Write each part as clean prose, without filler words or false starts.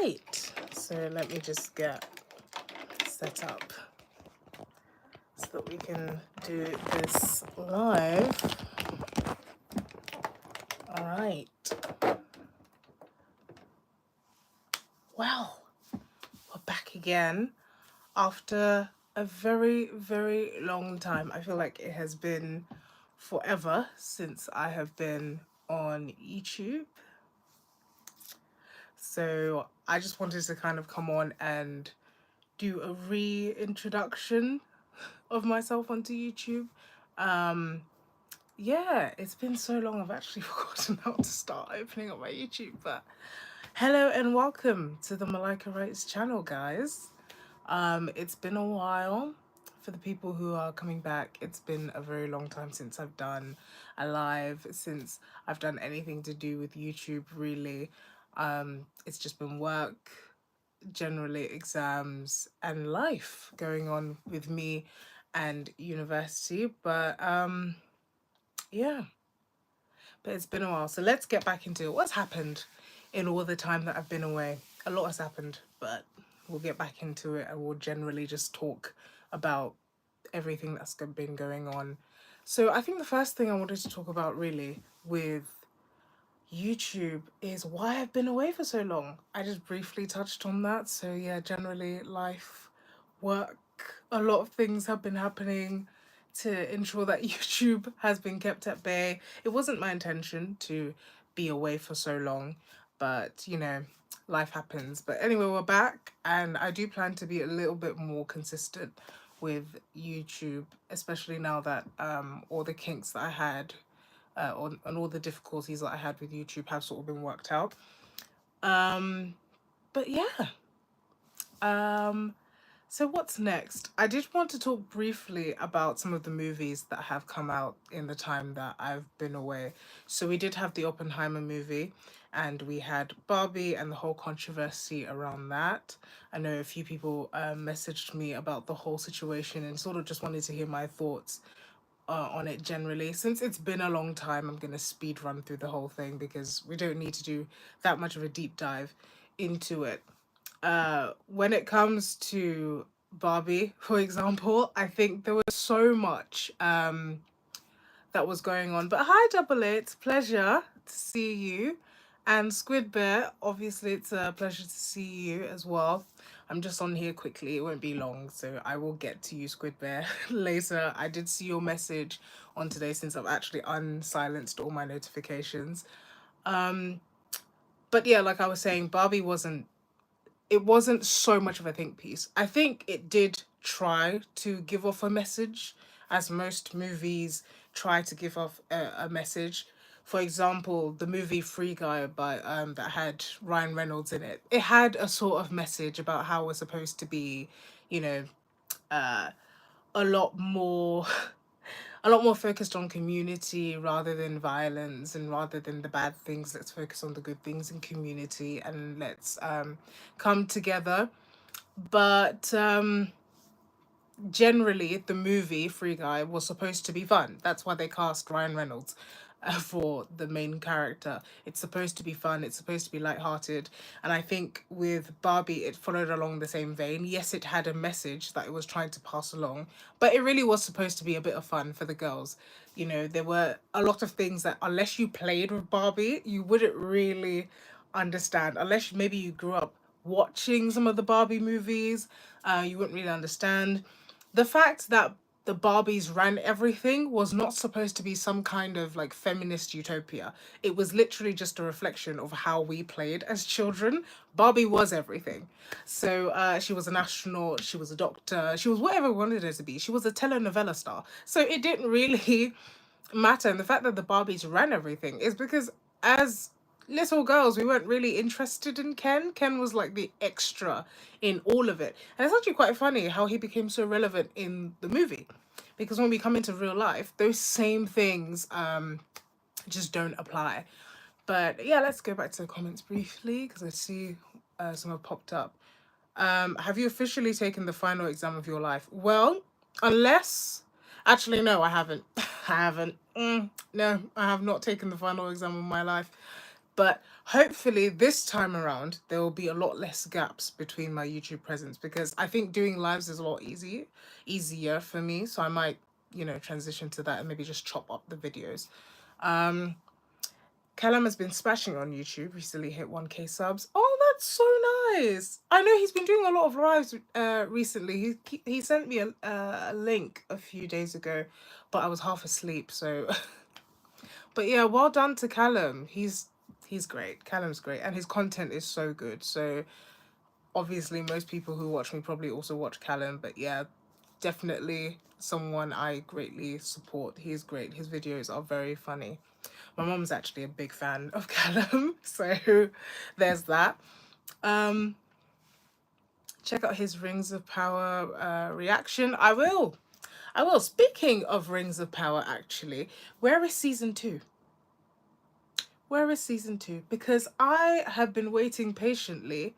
right, so let me just get set up so that we can do this live. All right. Well, we're back again after a very, very long time. I feel like it has been forever since I have been on YouTube. So I just wanted to kind of come on and do a reintroduction of myself onto YouTube. Yeah, it's been so long, I've actually forgotten how to start opening up my YouTube. But hello and welcome to the Malaika Writes channel, guys. It's been a while. For the people who are coming back, it's been a very long time since I've done a live, since I've done anything to do with YouTube, really. It's just been work, generally exams and life going on with me and university. But yeah, but it's been a while. So let's get back into what's happened in all the time that I've been away. A lot has happened, but we'll get back into it and we'll generally just talk about everything that's been going on. So I think the first thing I wanted to talk about really with YouTube is why I've been away for so long. I just briefly touched on that. So yeah, generally life, work, a lot of things have been happening to ensure that YouTube has been kept at bay. It wasn't my intention to be away for so long, but you know, life happens. But anyway, we're back and I do plan to be a little bit more consistent with YouTube, especially now that all the kinks that I had on all the difficulties that I had with YouTube have sort of been worked out. But yeah. Um, so what's next? I did want to talk briefly about some of the movies that have come out in the time that I've been away. So we did have the Oppenheimer movie and we had Barbie and the whole controversy around that. I know a few people messaged me about the whole situation and sort of just wanted to hear my thoughts on it generally. Since it's been a long time, I'm going to speed run through the whole thing because we don't need to do that much of a deep dive into it. When it comes to Barbie, for example, I think there was so much that was going on. But hi, Double It, pleasure to see you. And Squid Bear, obviously, it's a pleasure to see you as well. I'm just on here quickly, it won't be long, so I will get to you, Squid Bear, later. I did see your message on today since I've actually unsilenced all my notifications. But yeah, like I was saying, Barbie wasn't so much of a think piece. I think it did try to give off a message, as most movies try to give off a message. For example, the movie Free Guy by that had Ryan Reynolds in it. It had a sort of message about how we're supposed to be, you know, a lot more a lot more focused on community rather than violence, and rather than the bad things, let's focus on the good things in community and let's come together. But generally the movie Free Guy was supposed to be fun. That's why they cast Ryan Reynolds for the main character. It's supposed to be fun, it's supposed to be lighthearted. And I think with Barbie, it followed along the same vein. Yes, it had a message that it was trying to pass along, but it really was supposed to be a bit of fun for the girls. You know, there were a lot of things that unless you played with Barbie, you wouldn't really understand. Unless maybe you grew up watching some of the Barbie movies, you wouldn't really understand. The fact that the Barbies ran everything was not supposed to be some kind of like feminist utopia. It was literally just a reflection of how we played as children. Barbie was everything. So she was an astronaut, she was a doctor, she was whatever we wanted her to be. She was a telenovela star. So it didn't really matter. And the fact that the Barbies ran everything is because as little girls, we weren't really interested in Ken. Ken was like the extra in all of it. And it's actually quite funny how he became so relevant in the movie. Because when we come into real life, those same things just don't apply. But yeah, let's go back to the comments briefly because I see some have popped up. Have you officially taken the final exam of your life? Well, unless... Actually, no, I haven't. I haven't. No, I have not taken the final exam of my life. But hopefully this time around there will be a lot less gaps between my YouTube presence, because I think doing lives is a lot easier for me. So I might, transition to that and maybe just chop up the videos. Um, Callum has been smashing on YouTube. Recently hit 1K subs. Oh, that's so nice. I know he's been doing a lot of lives recently. He sent me a link a few days ago, but I was half asleep. So, but yeah, well done to Callum. He's great. Callum's great, and his content is so good. So obviously, most people who watch me probably also watch Callum. But yeah, definitely someone I greatly support. He's great. His videos are very funny. My mom's actually a big fan of Callum, so there's that. Um, check out his Rings of Power reaction. I will. I will. Speaking of Rings of Power, actually, where is season 2? Where is season 2? Because I have been waiting patiently.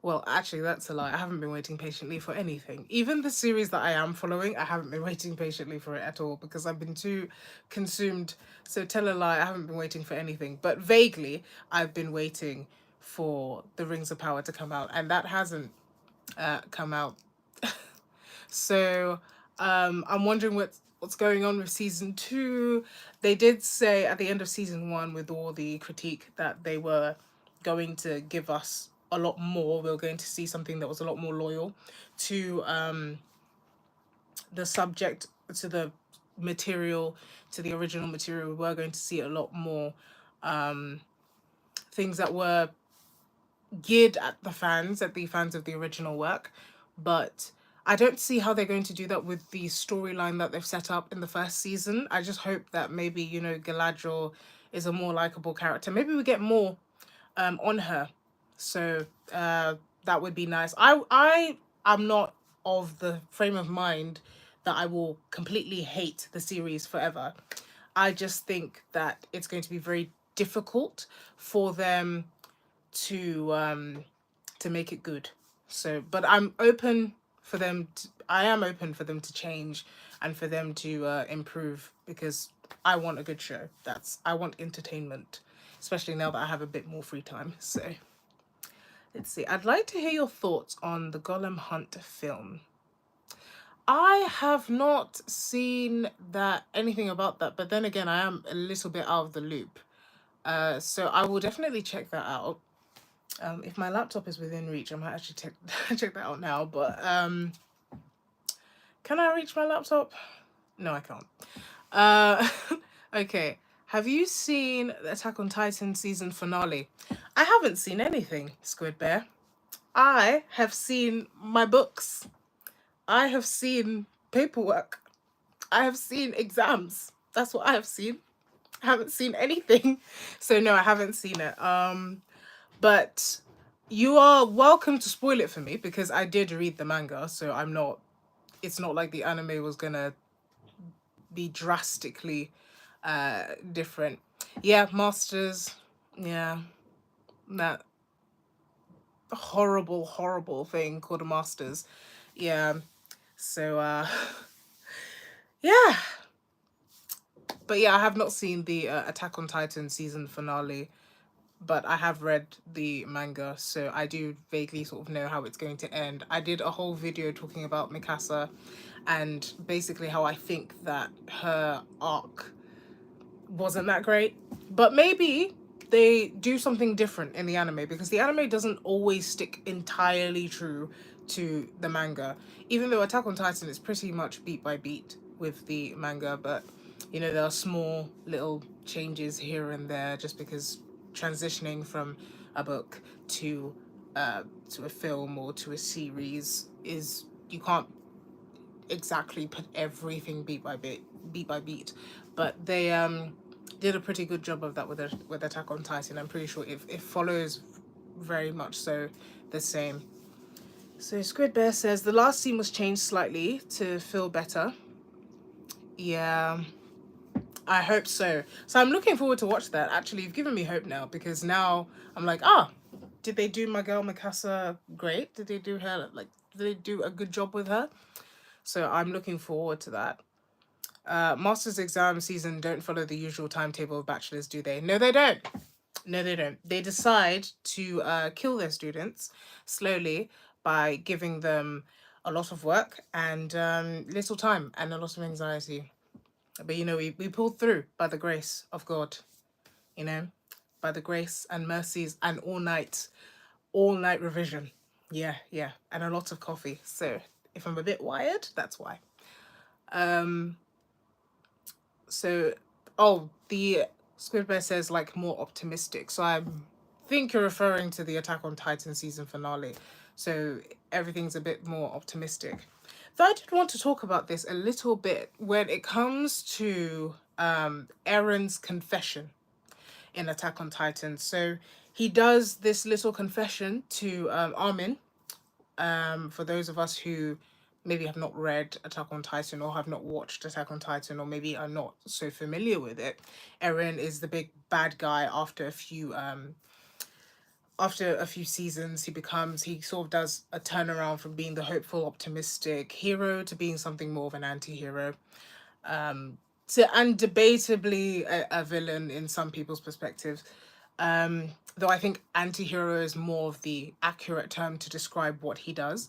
Well, actually, that's a lie. I haven't been waiting patiently for anything. Even the series that I am following, I haven't been waiting patiently for it at all, because I've been too consumed. So tell a lie, I haven't been waiting for anything. But vaguely, I've been waiting for the Rings of Power to come out, and that hasn't come out. So I'm wondering what's going on with season 2. They did say at the end of season 1, with all the critique, that they were going to give us a lot more. We were going to see something that was a lot more loyal to the subject, to the material, to the original material. We were going to see a lot more things that were geared at the fans of the original work. But I don't see how they're going to do that with the storyline that they've set up in the first season. I just hope that maybe, Galadriel is a more likable character. Maybe we get more on her. So that would be nice. I am not of the frame of mind that I will completely hate the series forever. I just think that it's going to be very difficult for them to make it good. So, but I'm open for them to, I am open for them to change and for them to improve, because I want a good show. I want entertainment, especially now that I have a bit more free time. So, let's see. I'd like to hear your thoughts on the Gollum Hunt film. I have not seen anything about that, but then again, I am a little bit out of the loop. So I will definitely check that out. If my laptop is within reach, I might actually check that out now. But can I reach my laptop? No, I can't. Okay. Have you seen the Attack on Titan season finale? I haven't seen anything, Squid Bear. I have seen my books. I have seen paperwork. I have seen exams. That's what I have seen. I haven't seen anything. So no, I haven't seen it. But you are welcome to spoil it for me, because I did read the manga, so it's not like the anime was gonna be drastically different. Yeah, Masters, yeah, that horrible thing called a Masters. Yeah. So yeah. But yeah, I have not seen the Attack on Titan season finale, but I have read the manga, so I do vaguely sort of know how it's going to end. I did a whole video talking about Mikasa and basically how I think that her arc wasn't that great. But maybe they do something different in the anime, because the anime doesn't always stick entirely true to the manga. Even though Attack on Titan is pretty much beat by beat with the manga, but there are small little changes here and there, just because transitioning from a book to a film or to a series is, you can't exactly put everything beat by beat, but they did a pretty good job of that with Attack on Titan. I'm pretty sure it follows very much so the same. So Squid Bear says the last scene was changed slightly to feel better. Yeah, I hope so. So I'm looking forward to watch that. Actually, you've given me hope now, because now I'm like, did they do my girl Mikasa great? Did they do her did they do a good job with her? So I'm looking forward to that. Master's exam season don't follow the usual timetable of bachelors, do they? No, they don't. No, they don't. They decide to kill their students slowly by giving them a lot of work and little time and a lot of anxiety. But we pulled through by the grace of God, you know, by the grace and mercies and all night revision. Yeah, yeah, and a lot of coffee. So if I'm a bit wired, that's why. Um, so the Squid Bear says like more optimistic. So I think you're referring to the Attack on Titan season finale. So everything's a bit more optimistic. Though I did want to talk about this a little bit when it comes to Aaron's confession in Attack on Titan. So he does this little confession to Armin. For those of us who maybe have not read Attack on Titan or have not watched Attack on Titan or maybe are not so familiar with it, Eren is the big bad guy after a few seasons. He sort of does a turnaround from being the hopeful, optimistic hero to being something more of an anti-hero. And debatably a villain in some people's perspectives. Though I think anti-hero is more of the accurate term to describe what he does.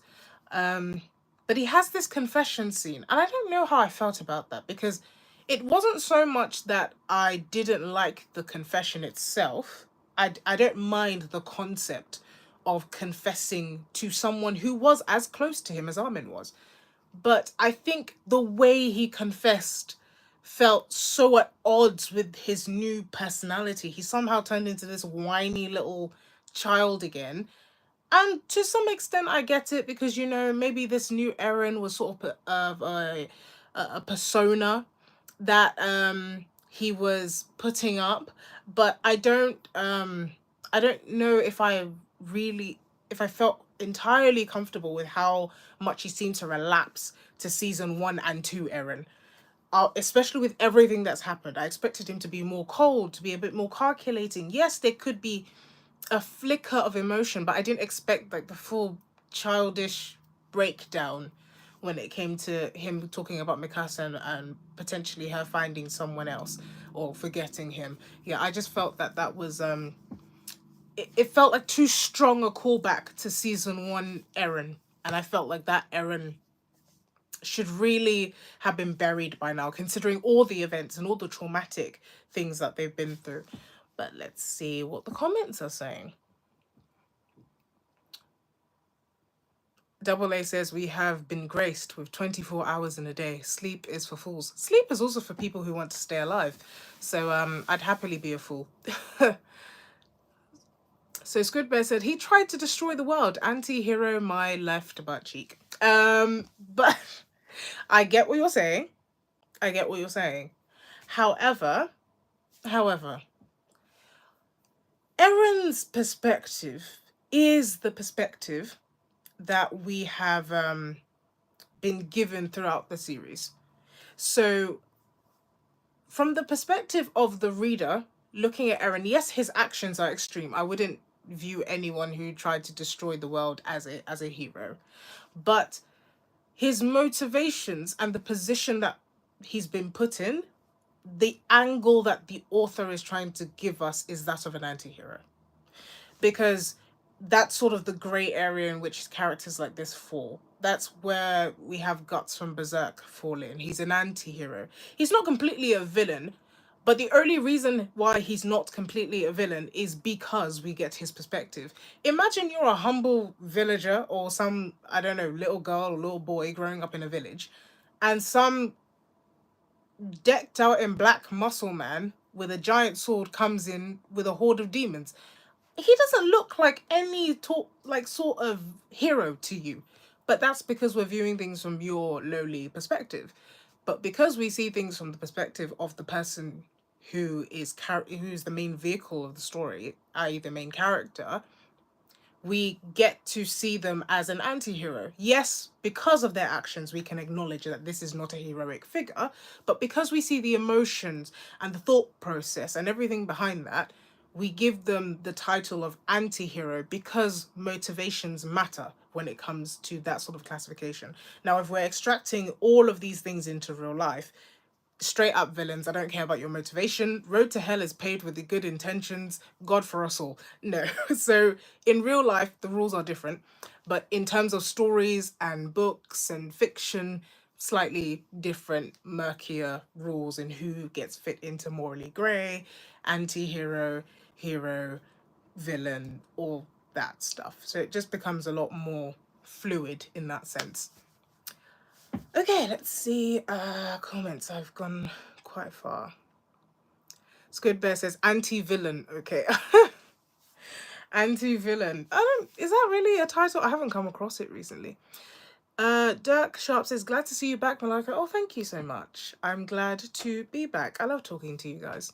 But he has this confession scene, and I don't know how I felt about that because it wasn't so much that I didn't like the confession itself. I don't mind the concept of confessing to someone who was as close to him as Armin was. But I think the way he confessed felt so at odds with his new personality. He somehow turned into this whiny little child again. And to some extent, I get it because, maybe this new Eren was sort of a persona that he was putting up. But I don't know if I felt entirely comfortable with how much he seemed to relapse to season 1 and 2 Eren. Especially with everything that's happened. I expected him to be more cold, to be a bit more calculating. Yes, there could be a flicker of emotion, but I didn't expect like the full childish breakdown when it came to him talking about Mikasa and potentially her finding someone else or forgetting him. Yeah, I just felt that was it felt like too strong a callback to season 1 Eren, and I felt like that Eren should really have been buried by now, considering all the events and all the traumatic things that they've been through. But let's see what the comments are saying. Double A says we have been graced with 24 hours in a day. Sleep is for fools. Sleep is also for people who want to stay alive. So I'd happily be a fool. So Squid Bear said he tried to destroy the world. Anti-hero my left butt cheek. But I get what you're saying. I get what you're saying. However, Eren's perspective is the perspective that we have been given throughout the series. So, from the perspective of the reader, looking at Eren, yes, his actions are extreme. I wouldn't view anyone who tried to destroy the world as a hero. But his motivations and the position that he's been put in, the angle that the author is trying to give us is that of an anti-hero. Because that's sort of the grey area in which characters like this fall. That's where we have Guts from Berserk fall in. He's an anti-hero. He's not completely a villain, but the only reason why he's not completely a villain is because we get his perspective. Imagine you're a humble villager or some, I don't know, little girl or little boy growing up in a village, and some decked out in black muscle man with a giant sword comes in with a horde of demons. He doesn't look like any sort of hero to you, but that's because we're viewing things from your lowly perspective. But because we see things from the perspective of the person who's the main vehicle of the story, i.e. the main character, we get to see them as an anti-hero. Yes, because of their actions, we can acknowledge that this is not a heroic figure, but because we see the emotions and the thought process and everything behind that, we give them the title of anti-hero because motivations matter when it comes to that sort of classification. Now, if we're extracting all of these things into real life, straight up villains. I don't care about your motivation. Road to hell is paved with the good intentions. God for us all. No. So in real life, the rules are different. But in terms of stories and books and fiction, slightly different, murkier rules in who gets fit into morally grey, anti hero, hero, villain, all that stuff. So it just becomes a lot more fluid in that sense. Okay, let's see comments. I've gone quite far. Squid Bear says anti-villain. Okay. Anti-villain. Is that really a title? I haven't come across it recently. Dirk Sharp says, glad to see you back, Malaika. Oh, thank you so much. I'm glad to be back. I love talking to you guys.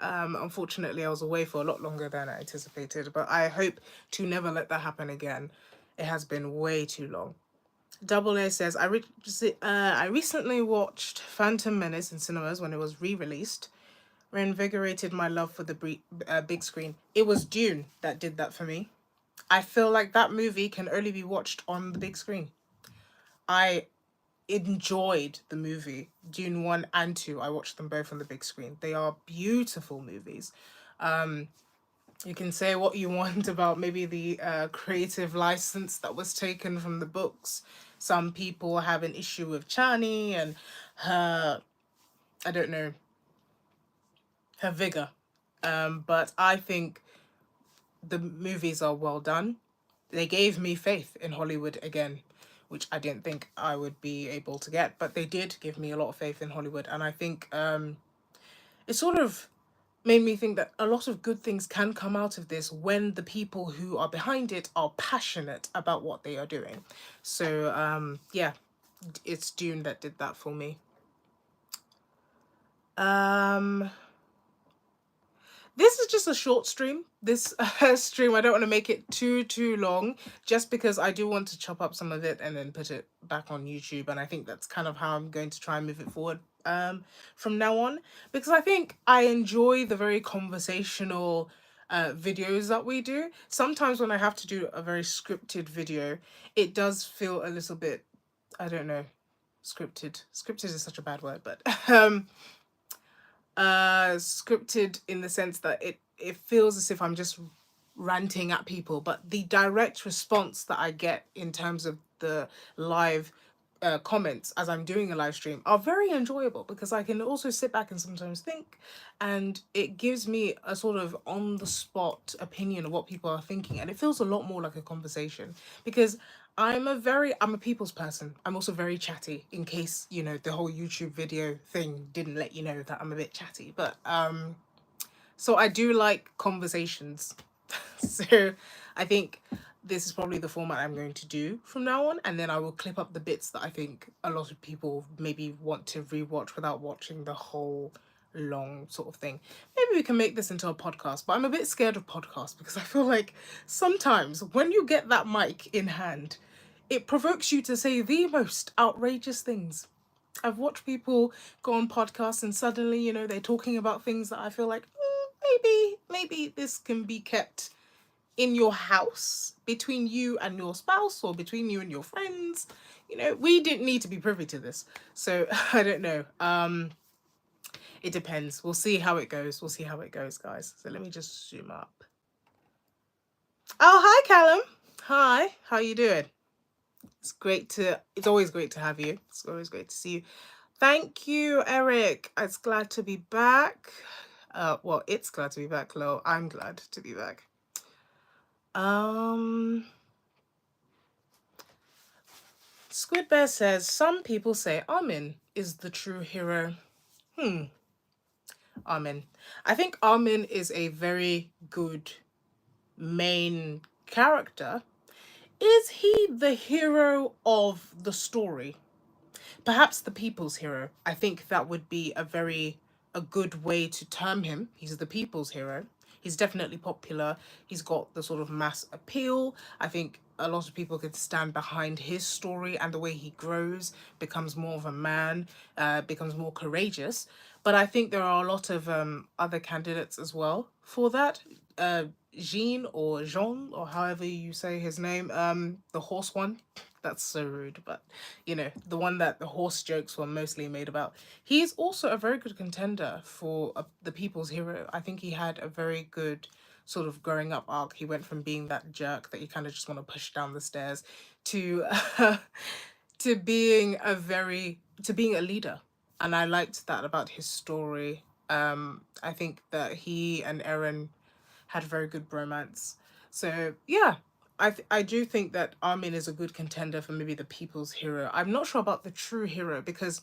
Unfortunately, I was away for a lot longer than I anticipated, but I hope to never let that happen again. It has been way too long. Double A says, I recently watched Phantom Menace in cinemas when it was re-released. Reinvigorated my love for the big screen. It was Dune that did that for me. I feel like that movie can only be watched on the big screen. I enjoyed the movie. Dune 1 and 2. I watched them both on the big screen. They are beautiful movies. You can say what you want about maybe the creative license that was taken from the books. Some people have an issue with Chani and her, I don't know, her vigor. But I think the movies are well done. They gave me faith in Hollywood again, which I didn't think I would be able to get, but they did give me a lot of faith in Hollywood. And I think it sort of made me think that a lot of good things can come out of this when the people who are behind it are passionate about what they are doing. So yeah, it's Dune that did that for me. This is just a short stream. This stream, I don't want to make it too long, just because I do want to chop up some of it and then put it back on YouTube. And I think that's kind of how I'm going to try and move it forward from now on, because I think I enjoy the very conversational videos that we do. Sometimes when I have to do a very scripted video, it does feel a little bit, I don't know, scripted. Scripted is such a bad word, but scripted in the sense that it feels as if I'm just ranting at people, but the direct response that I get in terms of the live comments as I'm doing a live stream are very enjoyable, because I can also sit back and sometimes think, and it gives me a sort of on the spot opinion of what people are thinking, and it feels a lot more like a conversation, because I'm a people's person. I'm also very chatty, in case, you know, the whole YouTube video thing didn't let you know that I'm a bit chatty. But so I do like conversations. So I think this is probably the format I'm going to do from now on, and then I will clip up the bits that I think a lot of people maybe want to rewatch without watching the whole long sort of thing. Maybe we can make this into a podcast, but I'm a bit scared of podcasts, because I feel like sometimes when you get that mic in hand, it provokes you to say the most outrageous things. I've watched people go on podcasts and suddenly, you know, they're talking about things that I feel like maybe this can be kept in your house between you and your spouse, or between you and your friends. You know, we didn't need to be privy to this. So I don't know. It depends. We'll see how it goes. We'll see how it goes, guys. So let me just zoom up. Oh, hi, Callum. Hi, how you doing? It's always great to have you. It's always great to see you. Thank you, Eric. It's glad to be back. Well, it's glad to be back, Lo. I'm glad to be back. Squid Bear says, some people say Armin is the true hero. Armin. I think Armin is a very good main character. Is he the hero of the story? Perhaps the people's hero. I think that would be a good way to term him. He's the people's hero. He's definitely popular. He's got the sort of mass appeal. I think a lot of people could stand behind his story, and the way he grows, becomes more of a man, becomes more courageous. But I think there are a lot of other candidates as well for that. Jean or Jean or however you say his name, the horse one. That's so rude, but the one that the horse jokes were mostly made about. He's also a very good contender for the people's hero. I think he had a very good sort of growing up arc. He went from being that jerk that you kind of just want to push down the stairs to to being a leader. And I liked that about his story. I think that he and Erin had very good bromance. So yeah, I do think that Armin is a good contender for maybe the people's hero. I'm not sure about the true hero because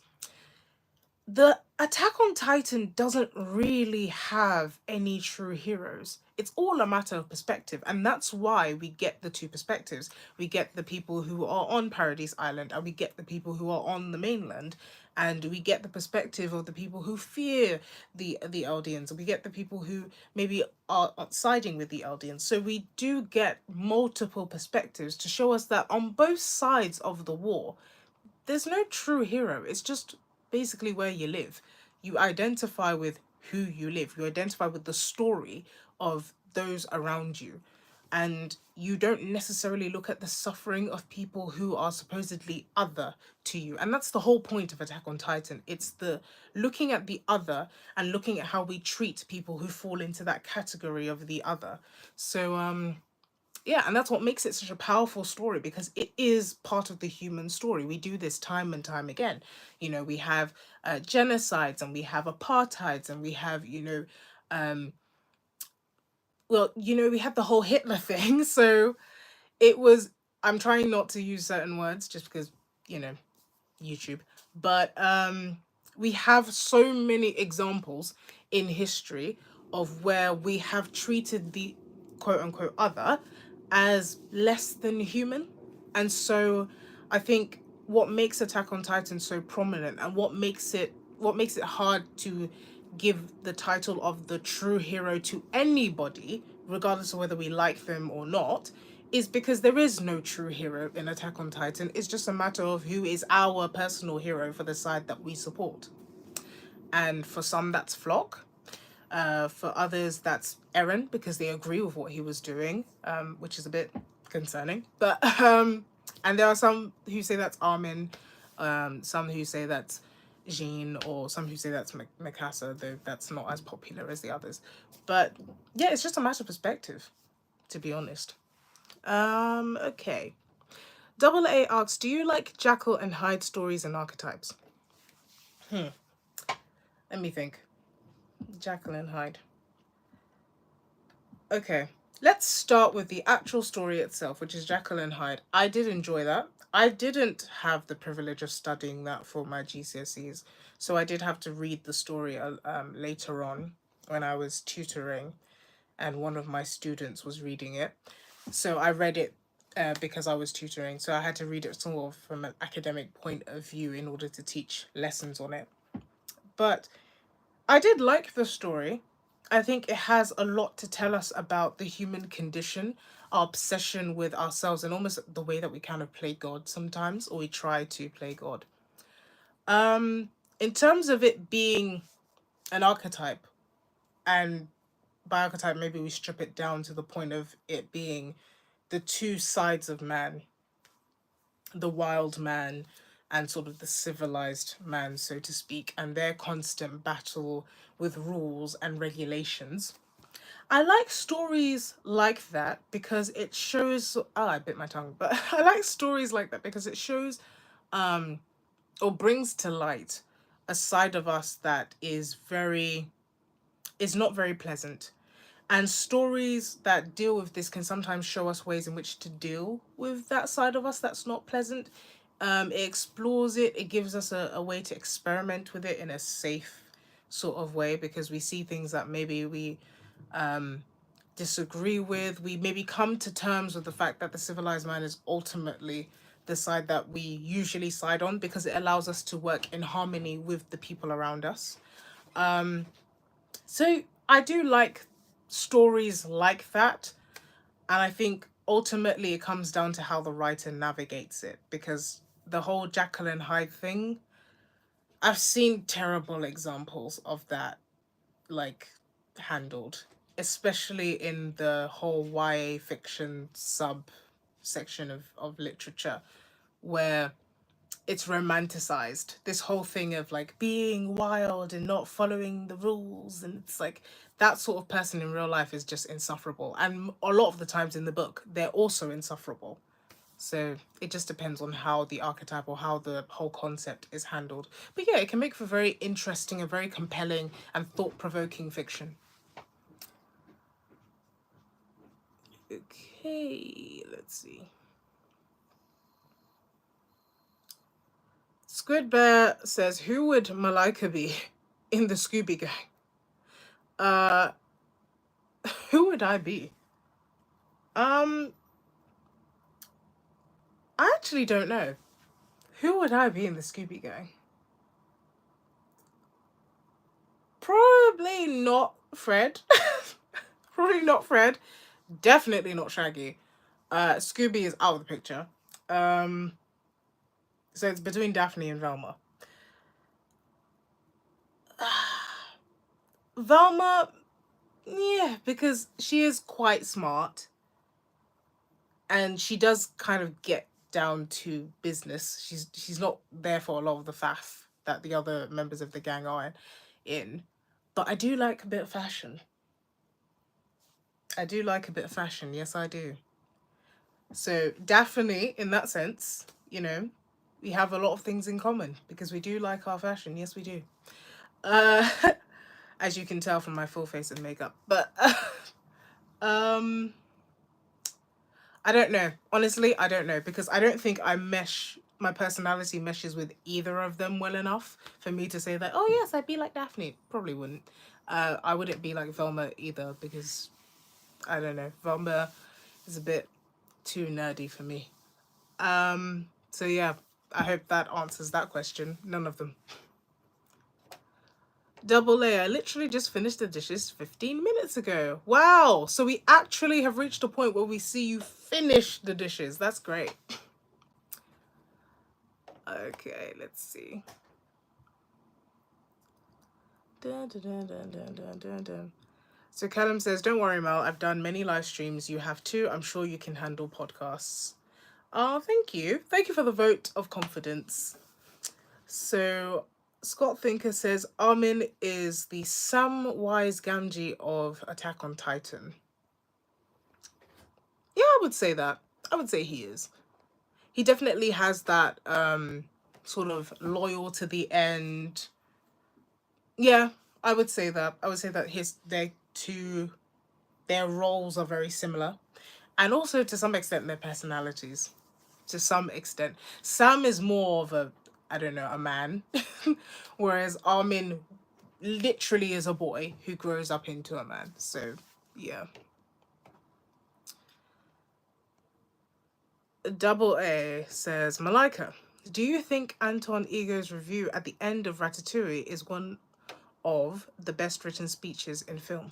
the Attack on Titan doesn't really have any true heroes. It's all a matter of perspective, and that's why we get the two perspectives. We get the people who are on Paradise Island, and we get the people who are on the mainland, and we get the perspective of the people who fear the Eldians. We get the people who maybe are siding with the Eldians. So we do get multiple perspectives to show us that on both sides of the war, there's no true hero. It's just basically where you live. You identify with who you live. You identify with the story of those around you. And you don't necessarily look at the suffering of people who are supposedly other to you. And that's the whole point of Attack on Titan. It's the looking at the other and looking at how we treat people who fall into that category of the other. So yeah, and that's what makes it such a powerful story because it is part of the human story. We do this time and time again. We have genocides and we have apartheids and we have we had the whole Hitler thing. So it was, I'm trying not to use certain words just because you know YouTube. But we have so many examples in history of where we have treated the quote unquote other as less than human. And so I think what makes Attack on Titan so prominent and what makes it hard to give the title of the true hero to anybody, regardless of whether we like them or not, is because there is no true hero in Attack on Titan. It's just a matter of who is our personal hero for the side that we support. And for some, that's Flock. For others, that's Eren because they agree with what he was doing, which is a bit concerning. But and there are some who say that's Armin, some who say that's Jean, or some who say that's Mikasa, though that's not as popular as the others. But yeah, it's just a matter of perspective, to be honest. Okay. Double A asks, do you like Jackal and Hyde stories and archetypes? Let me think. Jackal and Hyde. Okay. Let's start with the actual story itself, which is Jekyll and Hyde. I did enjoy that. I didn't have the privilege of studying that for my GCSEs, so I did have to read the story later on when I was tutoring, and one of my students was reading it. So I read it because I was tutoring, so I had to read it sort of from an academic point of view in order to teach lessons on it. But I did like the story. I think it has a lot to tell us about the human condition, our obsession with ourselves, and almost the way that we kind of play God sometimes, or we try to play God. In terms of it being an archetype, and by archetype, maybe we strip it down to the point of it being the two sides of man, the wild man and sort of the civilized man, so to speak, and their constant battle with rules and regulations. I like stories like that because it shows. Oh, I bit my tongue, but I like stories like that because it shows or brings to light a side of us that is not very pleasant. And stories that deal with this can sometimes show us ways in which to deal with that side of us that's not pleasant. It explores it, it gives us a way to experiment with it in a safe sort of way because we see things that maybe we disagree with. We maybe come to terms with the fact that the civilized man is ultimately the side that we usually side on because it allows us to work in harmony with the people around us. So I do like stories like that. And I think ultimately it comes down to how the writer navigates it because the whole Jekyll and Hyde thing, I've seen terrible examples of that, like, handled. especially in the whole YA fiction subsection of literature, where it's romanticized. This whole thing of like being wild and not following the rules, and it's like that sort of person in real life is just insufferable. And a lot of the times in the book, they're also insufferable. So it just depends on how the archetype or how the whole concept is handled. But yeah, it can make for very interesting and very compelling and thought-provoking fiction. Okay, let's see. Squid Bear says, who would Malaika be in the Scooby Gang? Uh, who would I be? I actually don't know. Who would I be in the Scooby Gang? Probably not Fred. Probably not Fred. Definitely not Shaggy. Scooby is out of the picture. So it's between Daphne and Velma. Velma, yeah, because she is quite smart and she does kind of get down to business. She's not there for a lot of the faff that the other members of the gang are in. But I do like a bit of fashion. I do like a bit of fashion. Yes, I do. So Daphne, in that sense, you know, we have a lot of things in common because we do like our fashion. Yes, we do. Uh, as you can tell from my full face and makeup. But um, I don't know. Honestly, I don't know because I don't think my personality meshes with either of them well enough for me to say that, oh yes, I'd be like Daphne. Probably wouldn't. I wouldn't be like Velma either because I don't know. Velma is a bit too nerdy for me. So yeah, I hope that answers that question. None of them. Double A, I literally just finished the dishes 15 minutes ago. Wow. So we actually have reached a point where we see you finish the dishes. That's great. Okay, let's see. Dun, dun, dun, dun, dun, dun, dun, dun. So Callum says, don't worry, Mel. I've done many live streams. You have too. I'm sure you can handle podcasts. Oh, thank you. Thank you for the vote of confidence. So Scott Thinker says, Armin is the Samwise Gamgee of Attack on Titan. Yeah, I would say that. I would say he is. He definitely has that sort of loyal to the end. Yeah, I would say that. I would say that their roles are very similar. And also to some extent their personalities. To some extent. Sam is more of I don't know, a man. Whereas Armin literally is a boy who grows up into a man. So yeah. Double A says, Malaika, do you think Anton Ego's review at the end of Ratatouille is one of the best written speeches in film?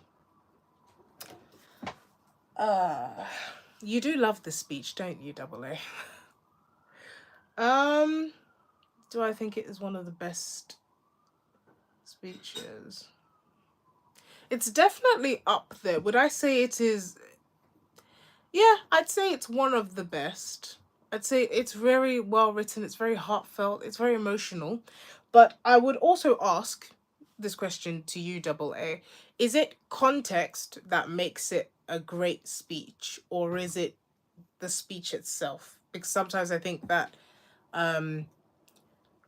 You do love this speech, don't you, Double A? Do I think it is one of the best speeches? It's definitely up there. Would I say it is? Yeah, I'd say it's one of the best. I'd say it's very well written, it's very heartfelt, it's very emotional. But I would also ask this question to you, Double A. Is it context that makes it a great speech, or is it the speech itself? Because sometimes I think that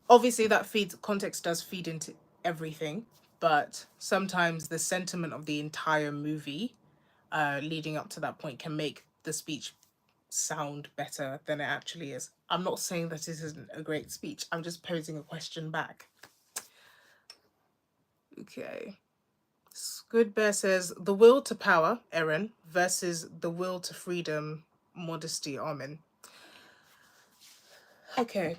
obviously that feeds context does feed into everything, but sometimes the sentiment of the entire movie leading up to that point can make the speech sound better than it actually is. I'm not saying that it isn't a great speech. I'm just posing a question back. Okay. Good Bear says, the will to power, Eren, versus the will to freedom, modesty, Armin. Okay.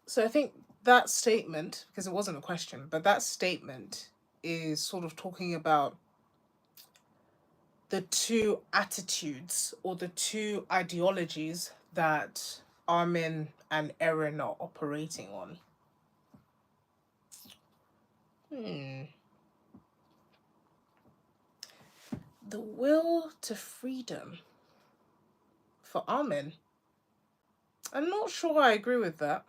So I think that statement, because it wasn't a question, but that statement is sort of talking about the two attitudes or the two ideologies that Armin and Eren are operating on. The will to freedom for Armin. I'm not sure I agree with that.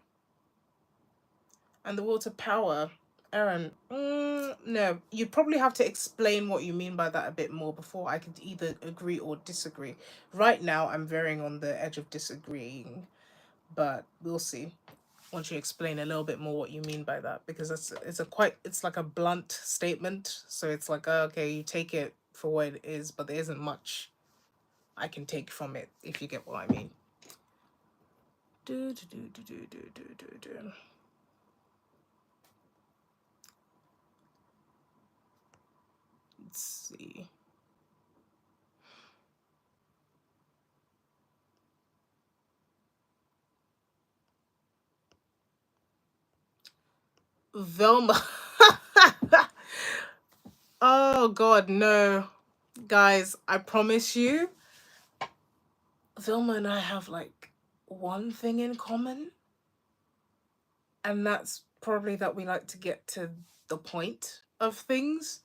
And the will to power, Aaron. No, you probably have to explain what you mean by that a bit more before I could either agree or disagree. Right now, I'm veering on the edge of disagreeing, but we'll see once you explain a little bit more what you mean by that, because it's like a blunt statement. So it's like, okay, you take it for what it is, but there isn't much I can take from it, if you get what I mean. Do, do, do, do, do, do, do, do, do. Let's see. Velma. Oh God, no. Guys, I promise you, Velma and I have like one thing in common, and that's probably that we like to get to the point of things.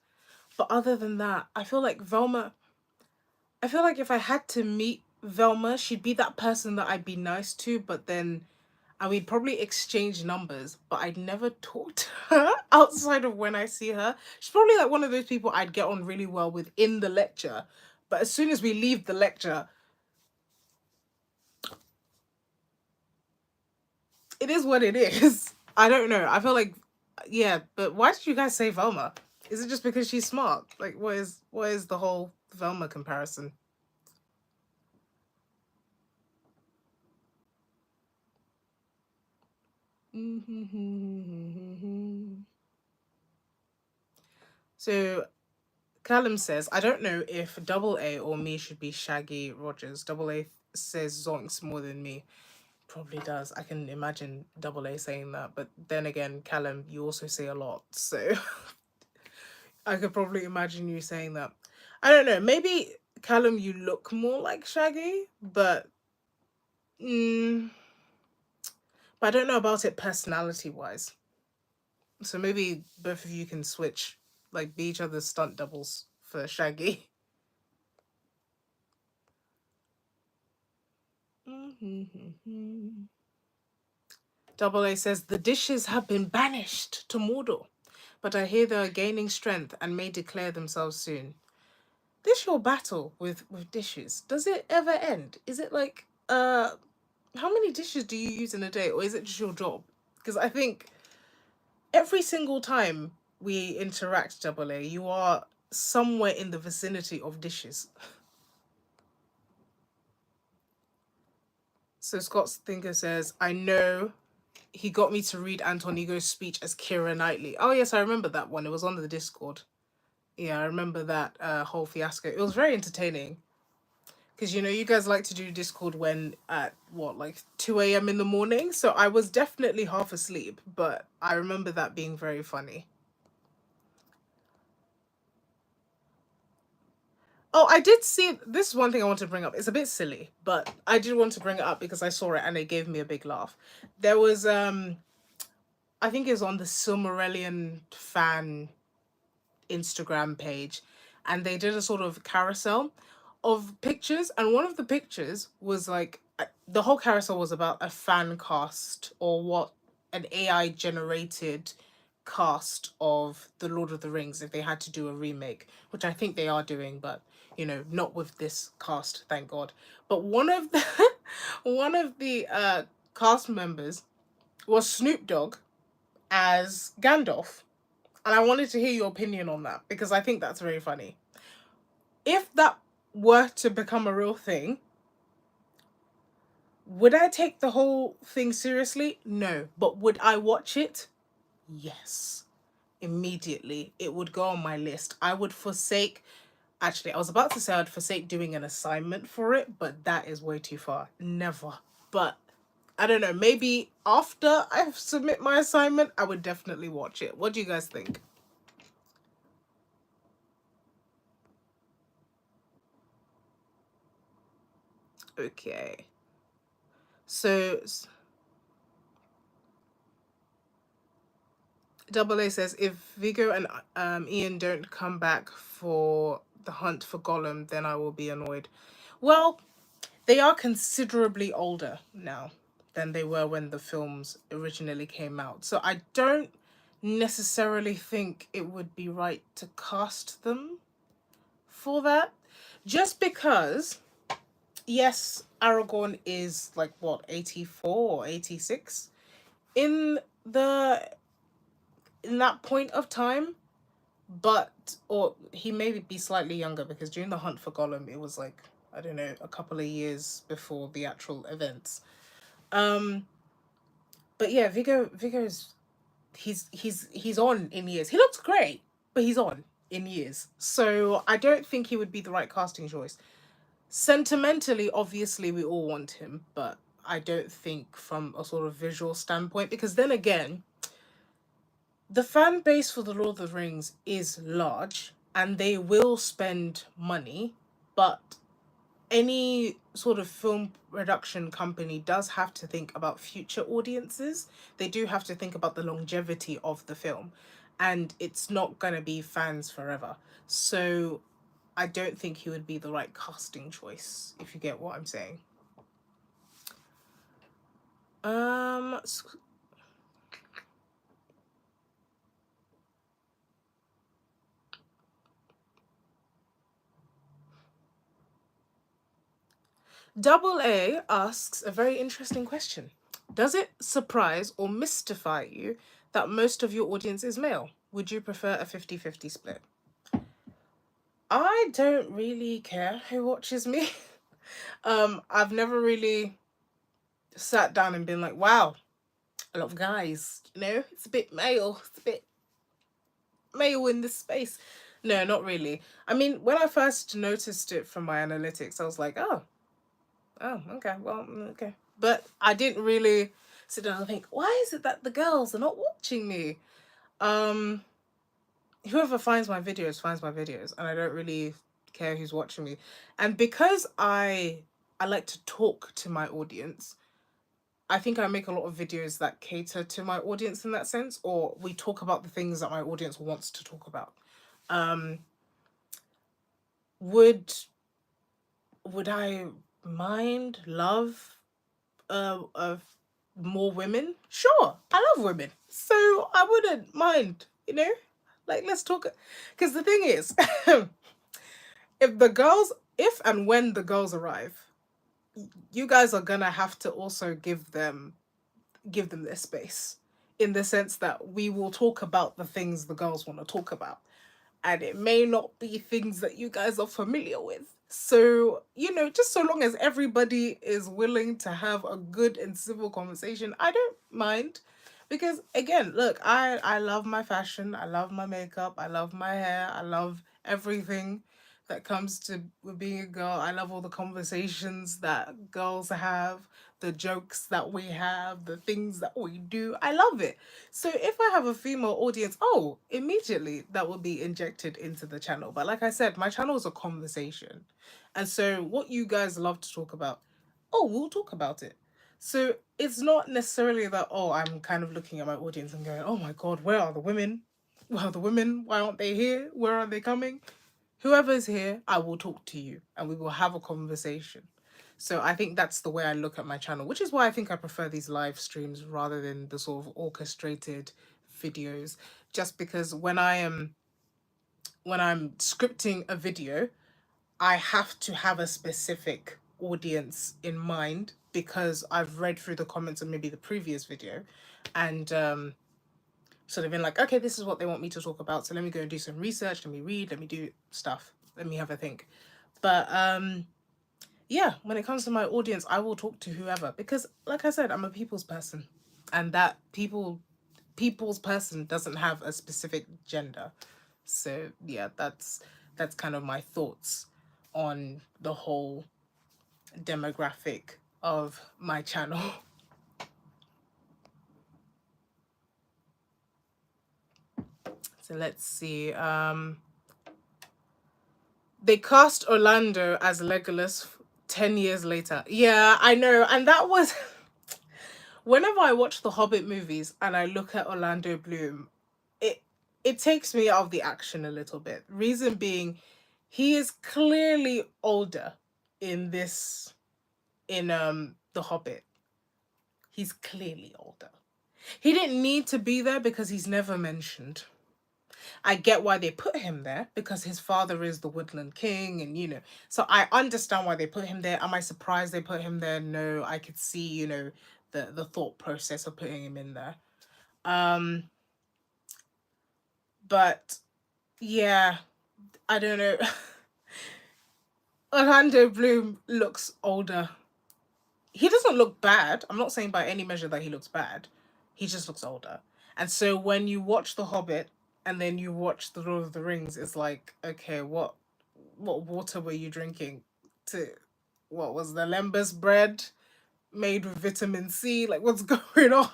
But other than that, I feel like if I had to meet Velma, she'd be that person that I'd be nice to, but then and we'd probably exchange numbers, but I'd never talk to her outside of when I see her. She's probably like one of those people I'd get on really well with in the lecture, but as soon as we leave the lecture, it is what it is. I don't know. I feel like, yeah, but why did you guys say Velma? Is it just because she's smart? Like, what is the whole Velma comparison? So Callum says, I don't know if Double A or me should be Shaggy Rogers. Double A says Zonks more than me. Probably does. I can imagine Double A saying that. But then again, Callum, you also say a lot. So I could probably imagine you saying that. I don't know. Maybe, Callum, you look more like Shaggy, mm, but I don't know about it personality wise. So maybe both of you can switch, like be each other's stunt doubles for Shaggy. Double A says the dishes have been banished to Mordor, but I hear they are gaining strength and may declare themselves soon. This your battle with dishes, does it ever end? Is it like how many dishes do you use in a day, or is it just your job? Because I think every single time we interact, Double A, you are somewhere in the vicinity of dishes. So Scott's Thinker says, I know he got me to read Anton Ego's speech as Kira Knightley. Oh yes, I remember that one. It was on the Discord. Yeah, I remember that whole fiasco. It was very entertaining. Because you guys like to do Discord when at what, like 2 a.m. in the morning. So I was definitely half asleep, but I remember that being very funny. Oh, I did see this is one thing I want to bring up. It's a bit silly, but I did want to bring it up because I saw it and it gave me a big laugh. There was I think it was on the Silmarillion fan Instagram page, and they did a sort of carousel of pictures, and one of the pictures was like the whole carousel was about a fan cast, or what, an AI generated cast of the Lord of the Rings if they had to do a remake, which I think they are doing, but not with this cast, thank God. But one of the one of the cast members was Snoop Dogg as Gandalf. And I wanted to hear your opinion on that because I think that's very funny. If that were to become a real thing, would I take the whole thing seriously? No. But would I watch it? Yes. Immediately. It would go on my list. I would forsake. Actually, I was about to say I'd forsake doing an assignment for it, but that is way too far. Never. But I don't know. Maybe after I submit my assignment, I would definitely watch it. What do you guys think? Okay. So Double A says if Vigo and Ian don't come back for The Hunt for Gollum, then I will be annoyed. Well, they are considerably older now than they were when the films originally came out. So I don't necessarily think it would be right to cast them for that. Just because, yes, Aragorn is like what, 84 or 86? In the in that point of time, but or he may be slightly younger because during the Hunt for Gollum it was like, I don't know, a couple of years before the actual events. Um, but yeah, Viggo's he's on in years. He looks great, but he's on in years. So I don't think he would be the right casting choice. Sentimentally, obviously, we all want him, but I don't think from a sort of visual standpoint, because then again, the fan base for the Lord of the Rings is large and they will spend money, but any sort of film production company does have to think about future audiences. They do have to think about the longevity of the film, and it's not going to be fans forever. So I don't think he would be the right casting choice, if you get what I'm saying. Um, Double A asks a very interesting question. Does it surprise or mystify you that most of your audience is male? Would you prefer a 50-50 split? I don't really care who watches me. I've never really sat down and been like, wow, a lot of guys, it's a bit male, it's a bit male in this space. No, not really. I mean, when I first noticed it from my analytics, I was like, oh, okay, well, okay. But I didn't really sit down and think, why is it that the girls are not watching me? Um, Whoever finds my videos finds my videos, and I don't really care who's watching me. And because I like to talk to my audience, I think I make a lot of videos that cater to my audience in that sense, or we talk about the things that my audience wants to talk about. Um, would would I mind love of more women? Sure, I love women, so I wouldn't mind. Like, let's talk. Because the thing is, if and when the girls arrive, you guys are gonna have to also give them their space, in the sense that we will talk about the things the girls want to talk about, and it may not be things that you guys are familiar with. So, just so long as everybody is willing to have a good and civil conversation, I don't mind. Because again, look, I love my fashion, I love my makeup, I love my hair, I love everything that comes to with being a girl. I love all the conversations that girls have, the jokes that we have, the things that we do. I love it. So if I have a female audience, oh, immediately that will be injected into the channel. But like I said, my channel is a conversation. And so what you guys love to talk about, oh, we'll talk about it. So it's not necessarily that, oh, I'm kind of looking at my audience and going, oh my God, where are the women? Where are the women? Why aren't they here? Where are they coming? Whoever's here, I will talk to you and we will have a conversation. So I think that's the way I look at my channel, which is why I think I prefer these live streams rather than the sort of orchestrated videos. Just because when I'm scripting a video, I have to have a specific audience in mind, because I've read through the comments of maybe the previous video, and so they've been like, okay, this is what they want me to talk about, so let me go and do some research, let me read, let me do stuff, let me have a think. But yeah, when it comes to my audience, I will talk to whoever, because like I said, I'm a people's person, and that people's person doesn't have a specific gender. So yeah, that's kind of my thoughts on the whole demographic of my channel. So let's see. They cast Orlando as Legolas 10 years later. Yeah, I know. And that was whenever I watch the Hobbit movies and I look at Orlando Bloom, it it takes me out of the action a little bit. Reason being, He is clearly older in this, in The Hobbit. He's clearly older. He didn't need to be there because he's never mentioned. I get why they put him there because his father is the Woodland King, and so I understand why they put him there. Am I surprised they put him there? No, I could see, the thought process of putting him in there. Um, but yeah, I don't know. Orlando Bloom looks older. He doesn't look bad. I'm not saying by any measure that he looks bad. He just looks older. And so when you watch The Hobbit and then you watch The Lord of the Rings, it's like, okay, what water were you drinking? To what was the lembas bread made with vitamin C? Like, what's going on?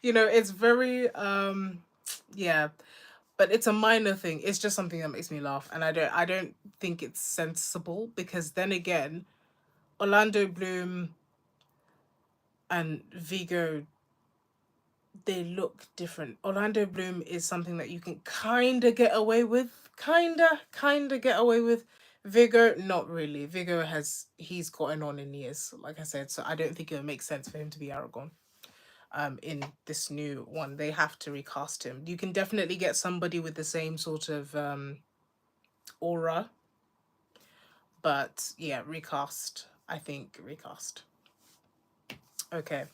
It's very yeah, but it's a minor thing. It's just something that makes me laugh, and I don't think it's sensible because then again, Orlando Bloom and Vigo, they look different. Orlando Bloom is something that you can kind of get away with, kind of get away with. Vigo, not really. He's gotten on in years, like I said, so I don't think it would make sense for him to be Aragorn. In this new one, they have to recast him. You can definitely get somebody with the same sort of aura, but yeah, recast. I think recast. Okay.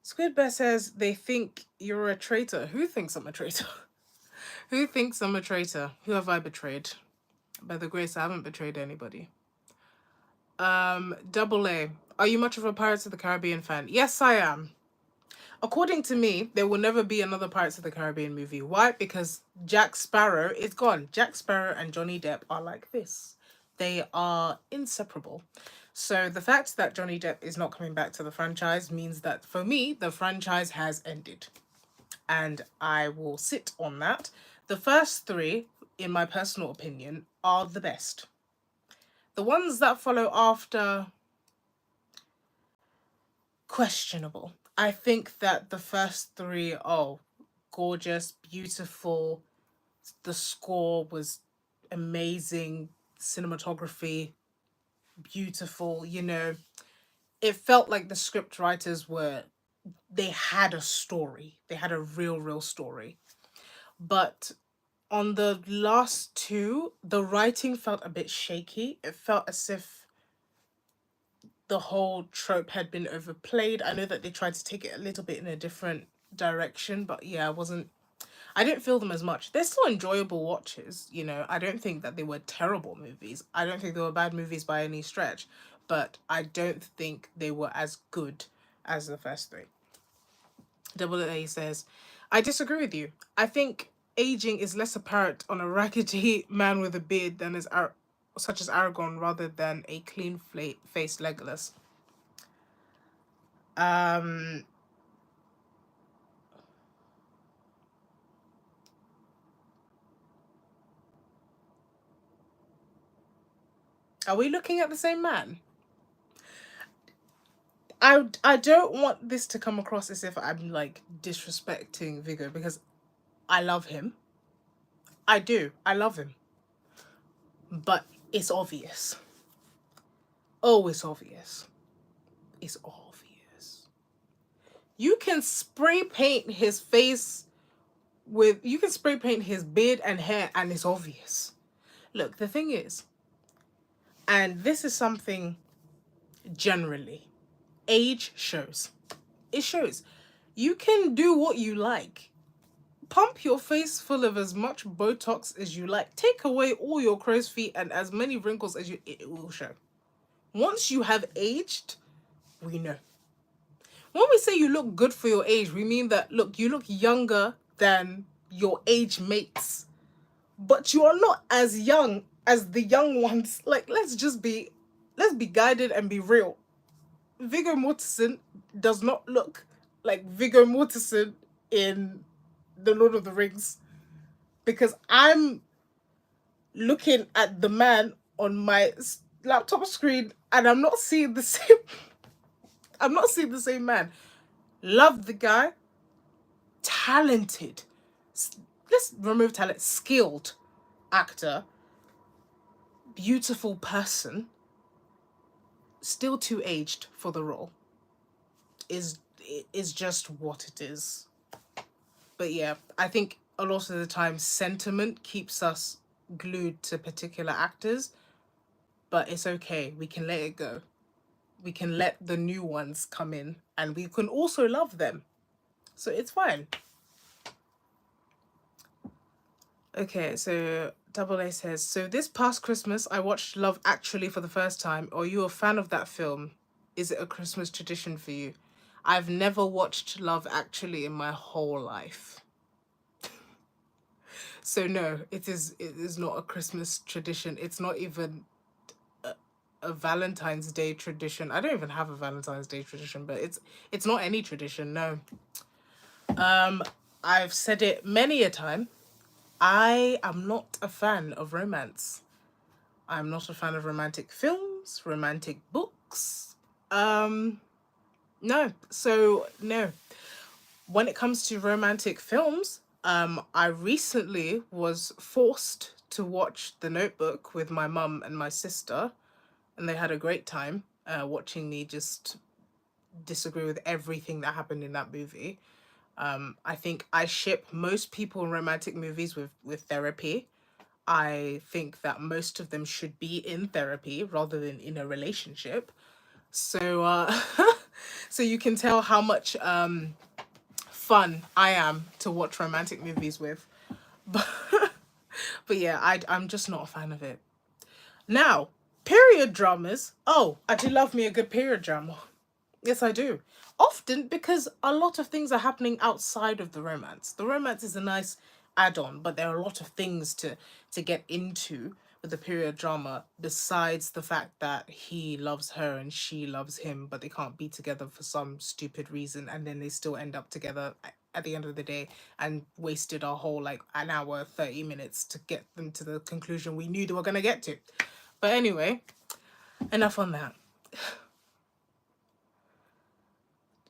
Squid Bear says they think you're a traitor. Who thinks I'm a traitor? Who thinks I'm a traitor? Who have I betrayed? By the grace, I haven't betrayed anybody. Double A. Are you much of a Pirates of the Caribbean fan? Yes, I am. According to me, there will never be another Pirates of the Caribbean movie. Why? Because Jack Sparrow is gone. Jack Sparrow and Johnny Depp are like this. They are inseparable. So the fact that Johnny Depp is not coming back to the franchise means that for me, the franchise has ended. And I will sit on that. The first three, in my personal opinion, are the best. The ones that follow after, questionable. I think that the first three, oh, gorgeous, beautiful. The score was amazing. Cinematography, beautiful. It felt like the script writers they had a story. They had a real story. But on the last two, the writing felt a bit shaky. It felt as if the whole trope had been overplayed. I know that they tried to take it a little bit in a different direction, but yeah, I didn't feel them as much. They're still enjoyable watches, I don't think that they were terrible movies. I don't think they were bad movies by any stretch, but I don't think they were as good as the first three. Double A says, I disagree with you. I think aging is less apparent on a raggedy man with a beard than such as Aragorn rather than a clean faced Legolas. Are we looking at the same man? I don't want this to come across as if I'm like disrespecting Vigo because I love him. I do. I love him. But it's obvious. Oh, it's obvious. It's obvious. You can spray paint his face you can spray paint his beard and hair and it's obvious. Look, the thing is, and this is something generally, age shows. It shows. You can do what you like. Pump your face full of as much Botox as you like. Take away all your crow's feet and as many wrinkles as it will show. Once you have aged, we know. When we say you look good for your age, we mean that, look, you look younger than your age mates. But you are not as young as the young ones. Like, let's be guided and be real. Viggo Mortensen does not look like Viggo Mortensen in The Lord of the Rings. Because I'm looking at the man on my laptop screen and I'm not seeing the same I'm not seeing the same man. Love the guy. Talented. Let's remove talent. Skilled. actor, beautiful person, still too aged for the role. Is just what it is. But yeah, I think a lot of the time sentiment keeps us glued to particular actors, but it's okay. We can let it go. We can let the new ones come in and we can also love them. So it's fine. Okay, so Double A says, so this past Christmas I watched Love Actually for the first time. Are you a fan of that film? Is it a Christmas tradition for you? I've never watched Love Actually in my whole life. So no, it is not a Christmas tradition. It's not even a Valentine's Day tradition. I don't even have a Valentine's Day tradition, but it's not any tradition, no. I've said it many a time. I am not a fan of romance. I'm not a fan of romantic films, romantic books. No. So no. When it comes to romantic films, I recently was forced to watch The Notebook with my mum and my sister, and they had a great time watching me just disagree with everything that happened in that movie. I think I ship most people in romantic movies with therapy. I think that most of them should be in therapy rather than in a relationship. So so you can tell how much fun I am to watch romantic movies with. But but yeah, I'm just not a fan of it. Now, period dramas. Oh, I do love me a good period drama. Yes, I do. Often because a lot of things are happening outside of the romance. The romance is a nice add-on, but there are a lot of things to get into with the period drama besides the fact that he loves her and she loves him, but they can't be together for some stupid reason, and then they still end up together at the end of the day and wasted our whole like an hour 30 minutes to get them to the conclusion we knew they were going to get to. But anyway, enough on that.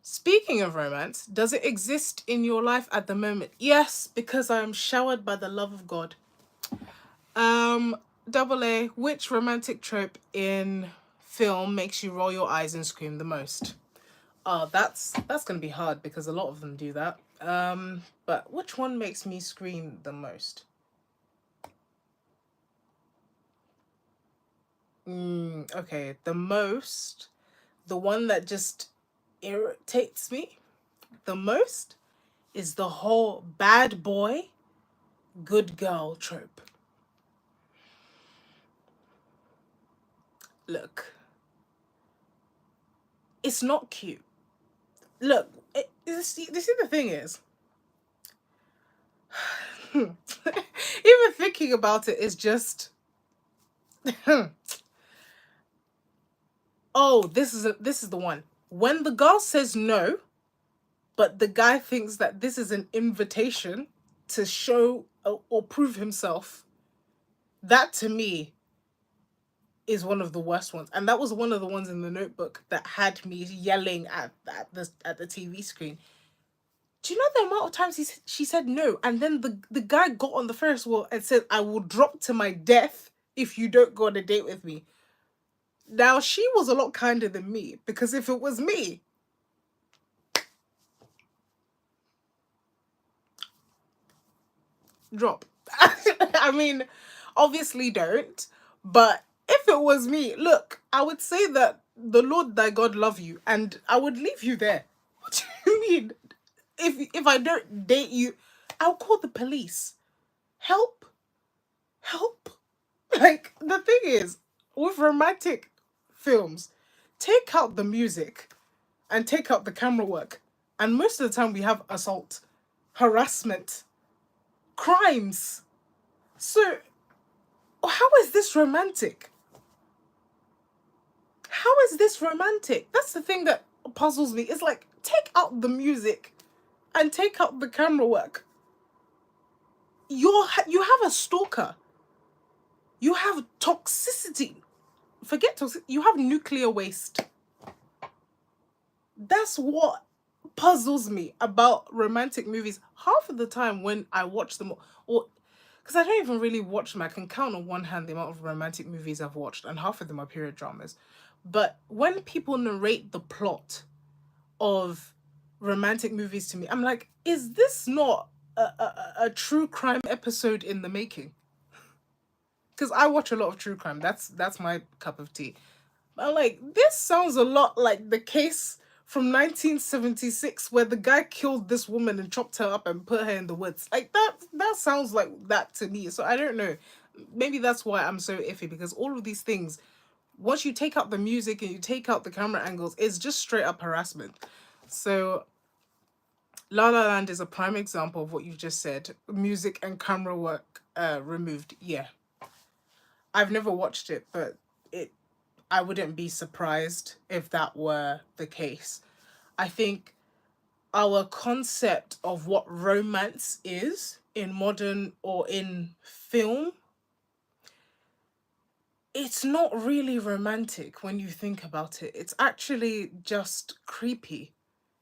Speaking of romance, does it exist in your life at the moment? Yes, because I am showered by the love of God. Double A, which romantic trope in film makes you roll your eyes and scream the most? Oh, that's gonna be hard because a lot of them do that. But which one makes me scream the most? Okay, the one that just irritates me the most is the whole bad boy, good girl trope. Look, it's not cute. Look, this is the thing is, even thinking about it is just, oh, this is the one. When the girl says no, but the guy thinks that this is an invitation to show or prove himself, that to me is one of the worst ones, and that was one of the ones in The Notebook that had me yelling at the TV screen. Do you know the amount of times she said no, and then the guy got on the Ferris wheel and said, "I will drop to my death if you don't go on a date with me." Now she was a lot kinder than me, because if it was me, drop. I mean, obviously don't, but if it was me, look, I would say that the Lord thy God love you, and I would leave you there. What do you mean? If I don't date you, I'll call the police. Help, help. Like, the thing is, with romantic films, take out the music and take out the camera work, and most of the time we have assault, harassment, crimes. So how is this romantic? How is this romantic? That's the thing that puzzles me. It's like, take out the music and take out the camera work. You have a stalker. You have toxicity. Forget toxic. You have nuclear waste. That's what puzzles me about romantic movies. Half of the time when I watch them, or because I don't even really watch them. I can count on one hand the amount of romantic movies I've watched, and half of them are period dramas. But when people narrate the plot of romantic movies to me, I'm like, is this not a true crime episode in the making? Because I watch a lot of true crime. That's my cup of tea. I'm like, this sounds a lot like the case from 1976 where the guy killed this woman and chopped her up and put her in the woods. Like that sounds like that to me. So I don't know. Maybe that's why I'm so iffy, because all of these things, once you take out the music and you take out the camera angles, it's just straight up harassment. So La La Land is a prime example of what you just said. Music and camera work removed. Yeah. I've never watched it, but it I wouldn't be surprised if that were the case. I think our concept of what romance is in modern or in film, it's not really romantic when you think about it. It's actually just creepy.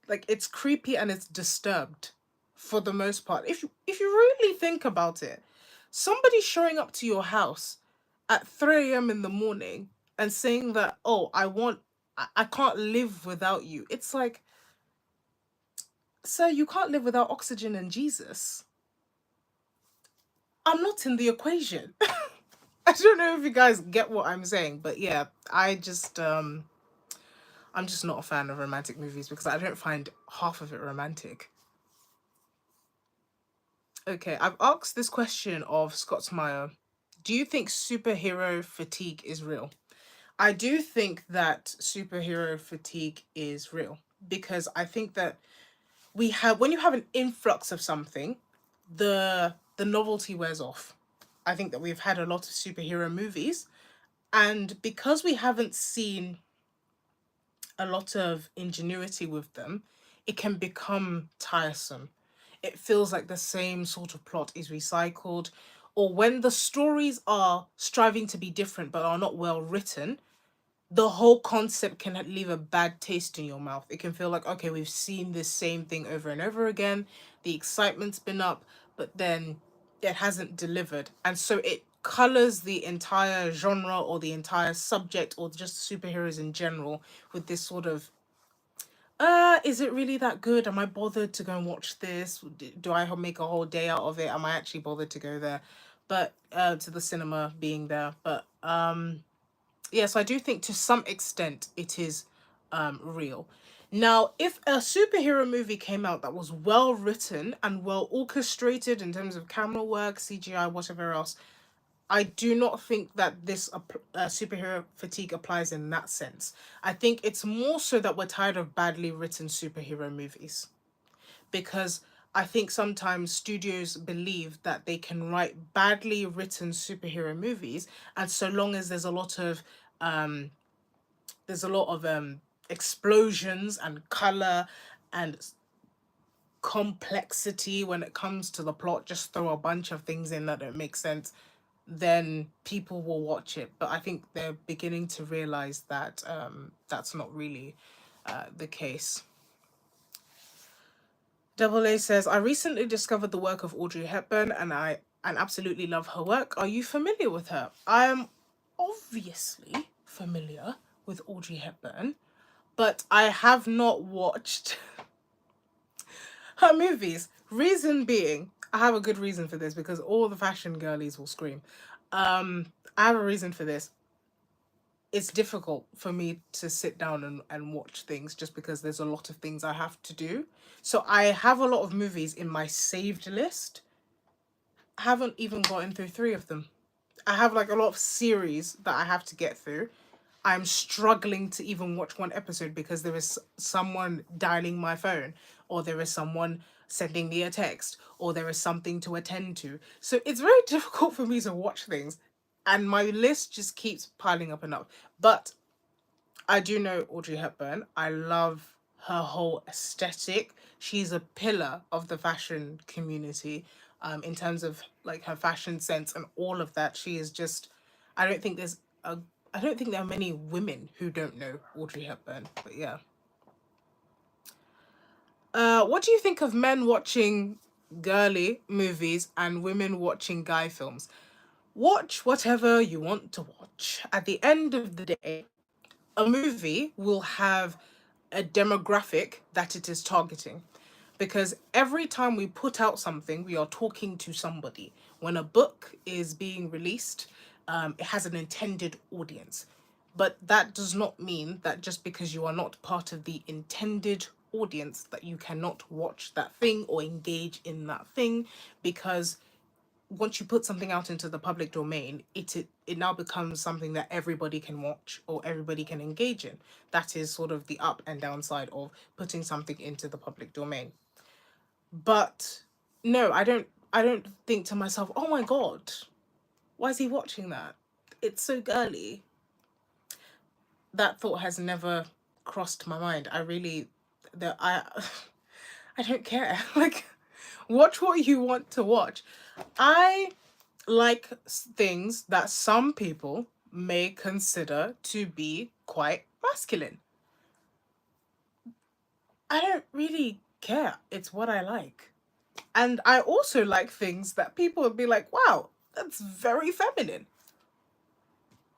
Like, it's creepy and it's disturbed for the most part. If you really think about it, somebody showing up to your house at 3 a.m. in the morning and saying that, oh, I can't live without you. It's like, sir, you can't live without oxygen and Jesus. I'm not in the equation. I don't know if you guys get what I'm saying, but yeah, I'm just not a fan of romantic movies because I don't find half of it romantic. Okay, I've asked this question of Scott's. Do you think superhero fatigue is real? I do think that superhero fatigue is real, because I think that when you have an influx of something, the novelty wears off. I think that we've had a lot of superhero movies, and because we haven't seen a lot of ingenuity with them, it can become tiresome. It feels like the same sort of plot is recycled, or when the stories are striving to be different but are not well written, the whole concept can leave a bad taste in your mouth. It can feel like, okay, we've seen this same thing over and over again. The excitement's been up, but then it hasn't delivered. And so it colors the entire genre or the entire subject or just superheroes in general with this sort of, is it really that good? Am I bothered to go and watch this? Do I make a whole day out of it? Am I actually bothered to go there? But to the cinema being there. But yes, I do think to some extent it is real. Now, if a superhero movie came out that was well written and well orchestrated in terms of camera work, CGI, whatever else, I do not think that this superhero fatigue applies in that sense. I think it's more so that we're tired of badly written superhero movies, because I think sometimes studios believe that they can write badly written superhero movies, and so long as there's a lot of explosions and color and complexity when it comes to the plot, just throw a bunch of things in that don't make sense, then people will watch it. But I think they're beginning to realize that that's not really the case. Double A says, I recently discovered the work of Audrey Hepburn and absolutely love her work. Are you familiar with her? I am obviously familiar with Audrey Hepburn, but I have not watched her movies. Reason being, I have a good reason for this, because all the fashion girlies will scream. I have a reason for this. It's difficult for me to sit down and watch things just because there's a lot of things I have to do. So I have a lot of movies in my saved list. I haven't even gotten through 3 of them. I have like a lot of series that I have to get through. I'm struggling to even watch one episode because there is someone dialing my phone, or there is someone sending me a text, or there is something to attend to. So it's very difficult for me to watch things, and my list just keeps piling up and up. But I do know Audrey Hepburn. I love her whole aesthetic. She's a pillar of the fashion community, in terms of like her fashion sense and all of that. She is just, I don't think there's a I don't think there are many women who don't know Audrey Hepburn. But yeah. What do you think of men watching girly movies and women watching guy films. Watch whatever you want to watch. At the end of the day, a movie will have a demographic that it is targeting. Because every time we put out something, we are talking to somebody. When a book is being released, it has an intended audience. But that does not mean that just because you are not part of the intended audience that you cannot watch that thing or engage in that thing, because once you put something out into the public domain, it now becomes something that everybody can watch or everybody can engage in. That is sort of the up and downside of putting something into the public domain. But no, I don't think to myself, "Oh my god, why is he watching that? It's so girly." That thought has never crossed my mind. I really the I don't care. Like, watch what you want to watch. I like things that some people may consider to be quite masculine. I don't really care. It's what I like. And I also like things that people would be like, wow, that's very feminine.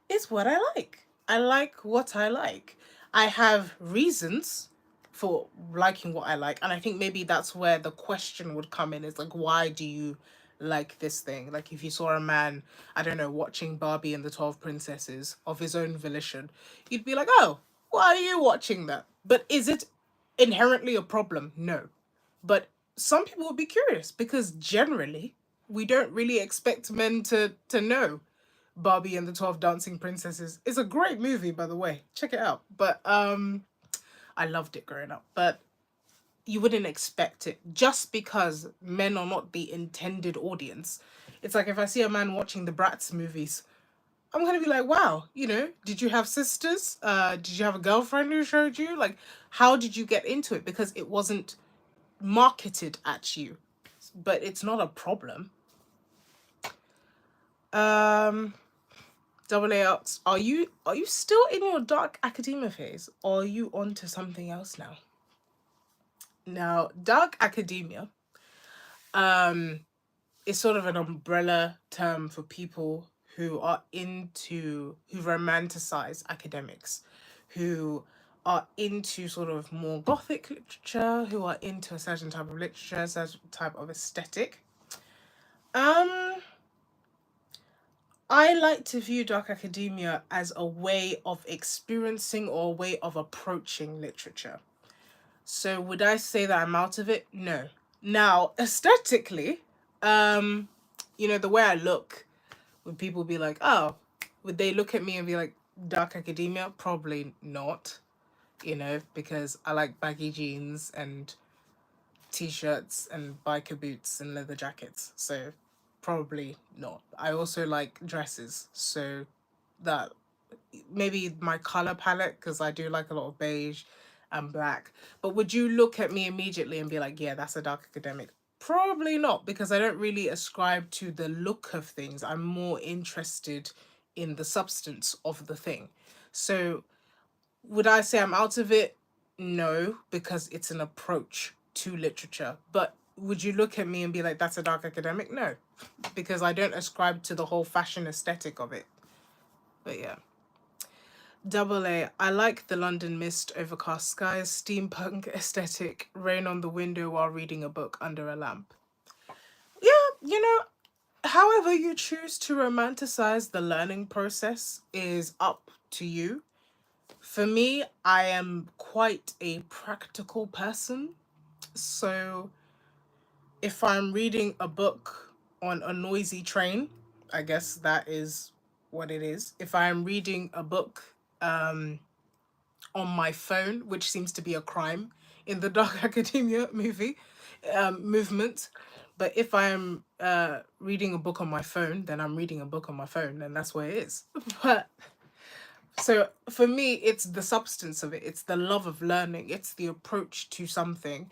It's what I like. I like what I like. I have reasons for liking what I like. And I think maybe that's where the question would come in, is like, why do you like this thing? Like, if you saw a man, I don't know, watching Barbie and the 12 Princesses of his own volition, you'd be like, oh, why are you watching that? But is it inherently a problem? No. But some people would be curious because generally we don't really expect men to know Barbie and the 12 Dancing Princesses. It's a great movie, by the way. Check it out. But I loved it growing up. But you wouldn't expect it just because men are not the intended audience. It's like if I see a man watching the Bratz movies, I'm gonna be like, wow, did you have sisters? Did you have a girlfriend who showed you? Like, how did you get into it? Because it wasn't marketed at you. But it's not a problem. Um Double A asks, are you still in your dark academia phase, or are you on to something else now? Now, dark academia um is sort of an umbrella term for people who romanticize academics, who are into sort of more gothic literature, who are into a certain type of literature, a certain type of aesthetic. Um I like to view dark academia as a way of experiencing or a way of approaching literature. So would I say that I'm out of it? No. Now, aesthetically, um, the way I look, would people be like, oh, would they look at me and be like, dark academia? Probably not, because I like baggy jeans and t-shirts and biker boots and leather jackets. So probably not. I also like dresses, so that maybe my color palette, because I do like a lot of beige and black. But would you look at me immediately and be like, yeah, that's a dark academic? Probably not, because I don't really ascribe to the look of things. I'm more interested in the substance of the thing. So would I say I'm out of it? No, because it's an approach to literature. But would you look at me and be like, that's a dark academic? No, because I don't ascribe to the whole fashion aesthetic of it. But yeah. Double A, I like the London mist, overcast skies, steampunk aesthetic, rain on the window while reading a book under a lamp. Yeah, however you choose to romanticize the learning process is up to you. For me, I am quite a practical person. So if I'm reading a book on a noisy train, I guess that is what it is. If I'm reading a book on my phone, which seems to be a crime in the dark academia movement. But if I'm reading a book on my phone, then I'm reading a book on my phone, and that's where it is. But so for me, it's the substance of it. It's the love of learning. It's the approach to something.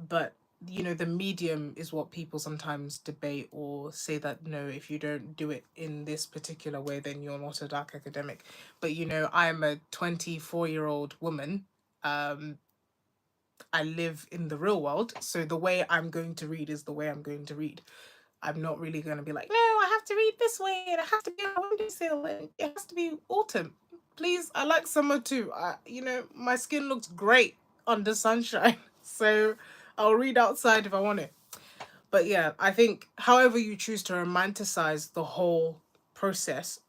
But the medium is what people sometimes debate or say that no, if you don't do it in this particular way, then you're not a dark academic. But I'm a 24-year-old woman. Um, I live in the real world. So the way I'm going to read is the way I'm going to read. I'm not really going to be like, no, I have to read this way and it has to be on a windowsill and it has to be autumn. Please, I like summer too. My skin looks great under sunshine. So I'll read outside if I want it. But yeah, I think however you choose to romanticize the whole process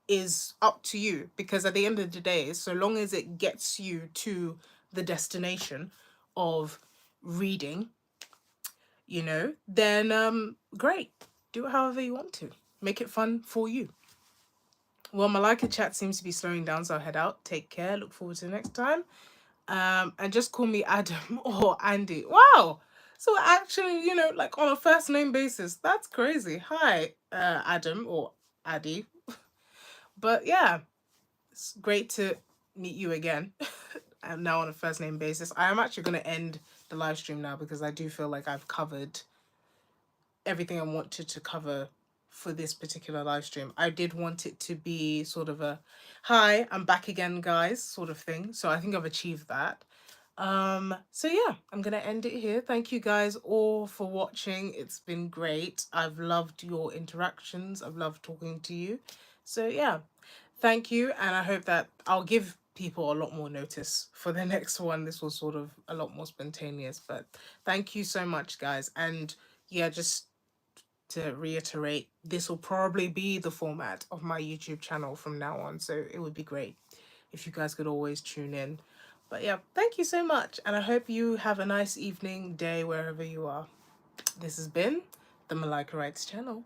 is up to you, because at the end of the day, so long as it gets you to the destination of reading, then great. Do it however you want to. Make it fun for you. Well, Malika chat seems to be slowing down, so I'll head out. Take care. Look forward to the next time. And just call me Adam or Andy. Wow. So actually, like on a first name basis. That's crazy. Hi, Adam or Addy. But yeah, it's great to meet you again. I'm now on a first name basis. I am actually going to end the live stream now because I do feel like I've covered everything I wanted to cover for this particular live stream. I did want it to be sort of a hi, I'm back again, guys, sort of thing. So I think I've achieved that. So yeah, I'm gonna end it here. Thank you guys all for watching. It's been great. I've loved your interactions. I've loved talking to you. So yeah, thank you, and I hope that I'll give people a lot more notice for the next one. This was sort of a lot more spontaneous, but thank you so much, guys. And yeah, just to reiterate, this will probably be the format of my YouTube channel from now on. So it would be great if you guys could always tune in. But yeah, thank you so much. And I hope you have a nice evening, day, wherever you are. This has been the Malaika Writes channel.